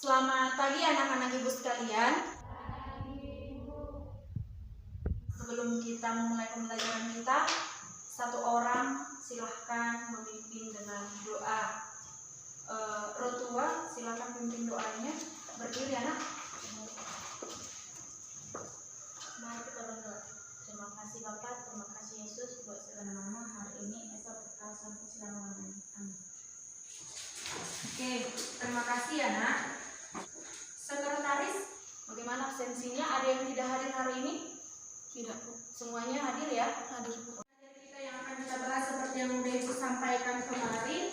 Selamat pagi anak-anak ibu sekalian. Sebelum kita memulai pembelajaran kita, satu orang silahkan memimpin dengan doa. Rotua, silahkan pimpin doanya. Berdiri anak. Mari kita berdoa. Terima kasih Bapak, terima kasih Yesus buat segala nama hari ini, esok sampai selama-lamanya. Amin. Oke, terima kasih anak. Sekretaris, bagaimana absensinya? Ada yang tidak hadir hari ini? Tidak, Bu. Semuanya hadir ya? Hadir, Bu. Kita yang akan kita bahas seperti yang sudah Ibu sampaikan kemarin,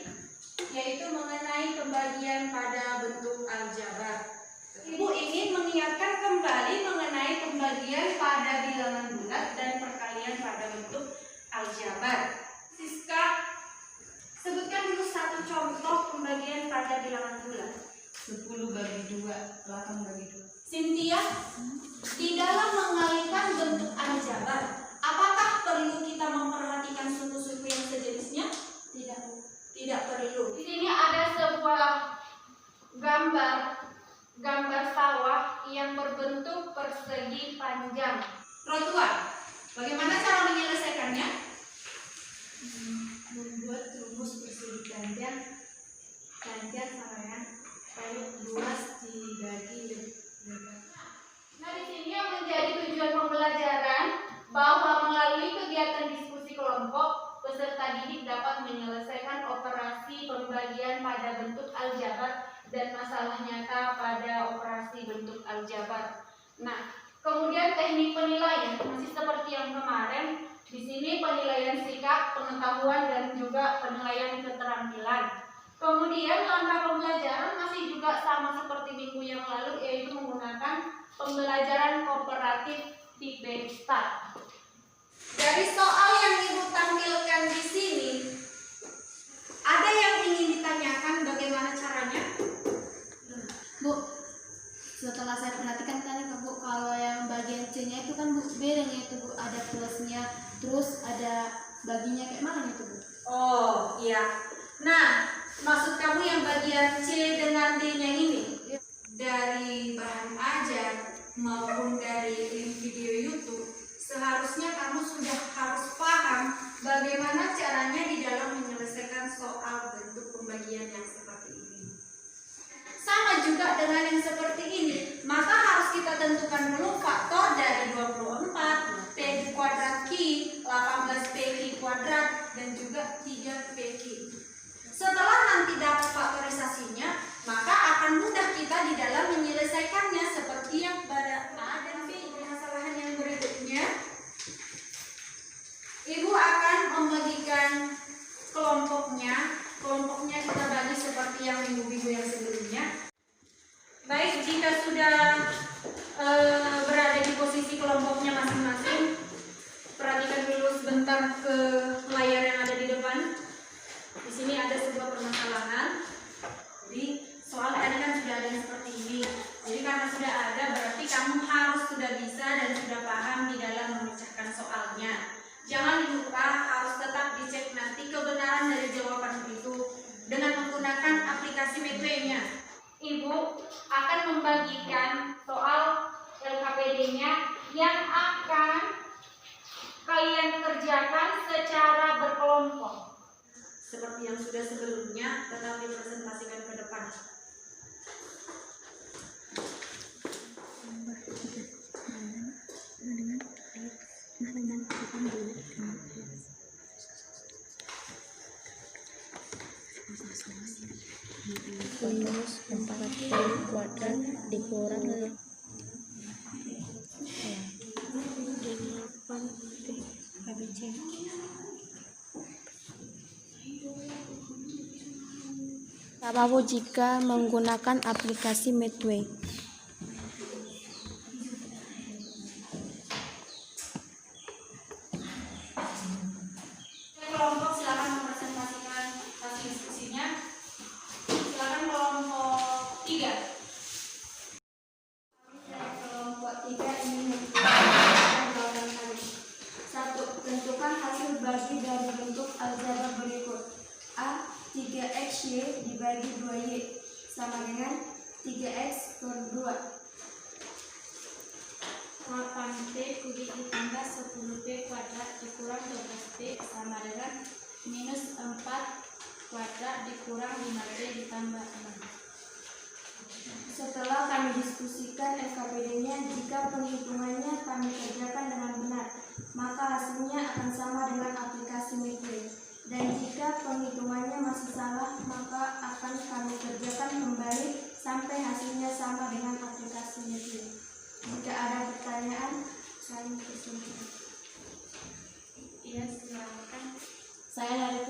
yaitu mengenai pembagian pada bentuk aljabar. Ibu ingin mengingatkan kembali mengenai pembagian pada bilangan bulat dan perkalian pada bentuk aljabar. Siska, sebutkan dulu satu contoh pembagian pada bilangan bulat. 10 bagi 2, 8 bagi 2. Cynthia, di dalam mengalihkan bentuk aljabar, apakah perlu kita memperhatikan suku-suku yang sejenisnya? Tidak. Tidak perlu. Di sini ada sebuah gambar sawah yang berbentuk persegi panjang. Rotua, bagaimana cara menyelesaikannya? Membuat rumus persegi panjang sama dengan luas dibagi lebar. Nah, di sini yang menjadi tujuan pembelajaran bahwa melalui kegiatan diskusi kelompok, peserta didik dapat menyelesaikan operasi pembagian pada bentuk aljabar dan masalah nyata pada operasi bentuk aljabar. Nah, kemudian teknik penilaian masih seperti yang kemarin. Di sini penilaian sikap, pengetahuan, dan juga penilaian keterampilan. Kemudian langkah pembelajaran masih juga sama seperti minggu yang lalu, yaitu menggunakan pembelajaran kooperatif tipe start. Dari soal yang Ibu tampilkan di sini, ada yang ingin ditanyakan bagaimana caranya? Bu, setelah saya perhatikan tadi Bu, kalau yang bagian C-nya itu kan Bu, bedanya itu Bu, ada plusnya, terus ada baginya kayak mana itu Bu? Oh iya. Nah, maksud kamu yang bagian C dengan D-nya ini? Dari bahan ajar maupun dari video YouTube, seharusnya kamu sudah harus paham bagaimana caranya di dalam menyelesaikan soal bentuk pembagian yang seperti ini. Sama juga dengan yang seperti ini, maka harus kita tentukan dulu faktor dari 24 P kuadrat Q, 18 PQ kuadrat, dan juga 3 PQ. Setelah nanti dapat faktorisasinya, maka akan mudah kita di dalam menyelesaikannya seperti yang pada A dan B. Permasalahan yang berikutnya, Ibu akan membagikan kelompoknya. Kelompoknya kita bagi seperti yang minggu-minggu yang sebelumnya. Baik, jika sudah berada di posisi kelompoknya masing-masing, perhatikan dulu sebentar ke layar yang ada di depan. Di sini ada sebuah permasalahan. Jadi soal tadi kan sudah ada yang seperti ini. Jadi karena sudah ada, berarti kamu harus sudah bisa dan sudah paham di dalam memecahkan soalnya. Jangan lupa harus tetap dicek nanti kebenaran dari jawaban itu dengan menggunakan aplikasi Medway-nya. Ibu akan membagikan soal LKPD-nya yang akan kalian kerjakan secara berkelompok. Seperti yang sudah sebelumnya, tetap dipresentasikan ke depan. Minus 4P kuadrat dikurang 8P ABC. Apa jika menggunakan aplikasi Medway? Kelompok silakan mempresentasikan hasil diskusinya. Silakan kelompok 3. Kelompok 3 ini menggunakan jawaban kali. 1. Tentukan hasil bagi dari bentuk aljabar berikut. A. 3XY dibagi 2Y sama dengan 3x per 2. 8p kubik ditambah 10p kuadrat dikurang 12p sama dengan minus 4 kuadrat dikurang 5p ditambah 6. Setelah kami diskusikan LKPD-nya, jika penghitungannya kami kerjakan dengan benar, maka hasilnya akan sama dengan aplikasi Metway. Dan jika penghitungannya masih salah, maka akan kami kerjakan kembali sampai hasilnya sama dengan aplikasi Metway. Jika ada pertanyaan, saya persilakan. Iya, silakan. Saya dari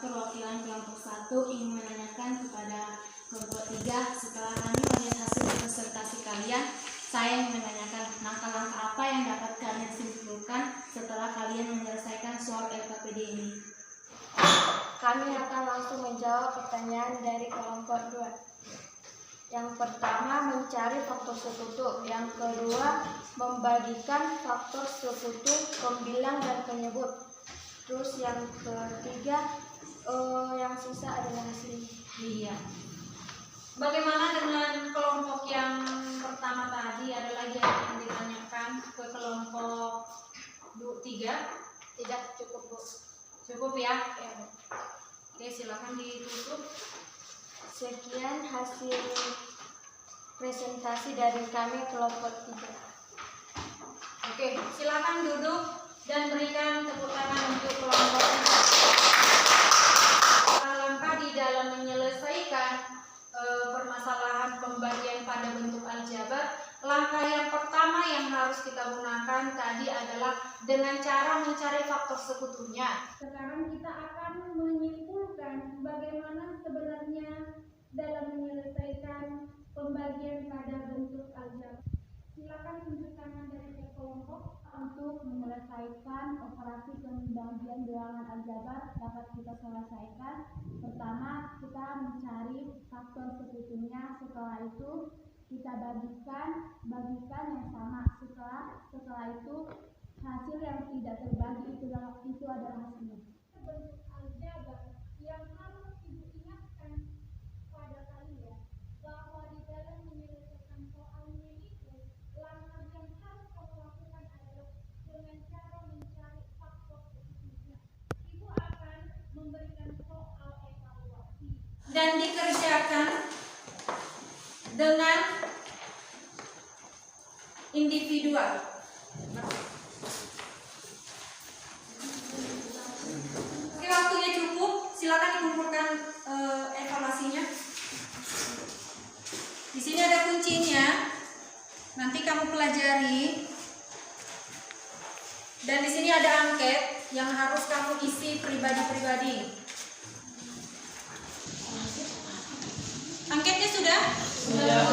perwakilan kelompok 1 ingin menanyakan kepada kelompok 3, setelah kami melihat hasil presentasi kalian, saya ingin menanyakan langkah-langkah apa yang dapat kalian simpulkan setelah kalian menyelesaikan soal LKPD ini. Kami akan langsung menjawab pertanyaan dari kelompok 2. Yang pertama, mencari faktor sekutu. Yang kedua, membagikan faktor sekutu, pembilang dan penyebut. Terus yang ketiga, yang sisa adalah hasilnya. Iya. Bagaimana dengan kelompok yang pertama tadi? Ada lagi yang ditanyakan ke kelompok 3? Tidak cukup, Bu. Cukup ya? Ya. Oke, silakan ditutup. Sekian hasil presentasi dari kami kelompok 3. Oke, silakan duduk dan berikan tepuk tangan untuk kelompok 3. Langkah di dalam menyelesaikan permasalahan pembagian pada bentuk aljabar, langkah yang pertama yang harus kita gunakan tadi adalah dengan cara mencari faktor sekutunya. Sekarang kita akan menyimpulkan bagaimana sebenarnya dalam menyelesaikan pembagian pada bentuk aljabar. Silakan tunjuk tangan dari kelompok. Untuk menyelesaikan operasi pembagian bilangan aljabar dapat kita selesaikan. Pertama, kita mencari faktor sekutunya. Setelah itu kita bagikan yang sama. Setelah itu hasil yang tidak terbagi itu adalah hasilnya. Bentuk aljabar yang harus Ibu ingatkan pada kalian bahwa di dalam menyelesaikan soalnya itu langkah yang harus kamu lakukan adalah dengan cara mencari faktor sekutunya. Ibu akan memberikan soal evaluasi dan dikerjakan dengan individual. Oke, waktunya cukup. Silakan dikumpulkan evaluasinya. Di sini ada kuncinya. Nanti kamu pelajari. Dan di sini ada angket yang harus kamu isi pribadi-pribadi. Angketnya sudah? Sudah.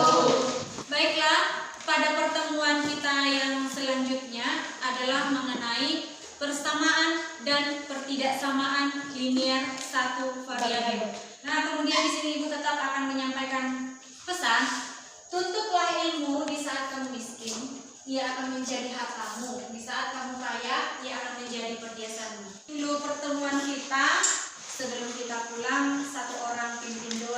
Baiklah, pada pertemuan kita yang selanjutnya adalah mengenai persamaan dan pertidaksamaan linear satu variabel. Nah, kemudian di sini Ibu tetap akan menyampaikan pesan, tuntutlah ilmu di saat kamu miskin, ia akan menjadi hak kamu. Di saat kamu kaya, ia akan menjadi perhiasanmu. Dulu pertemuan kita, sebelum kita pulang, satu orang pimpin doa.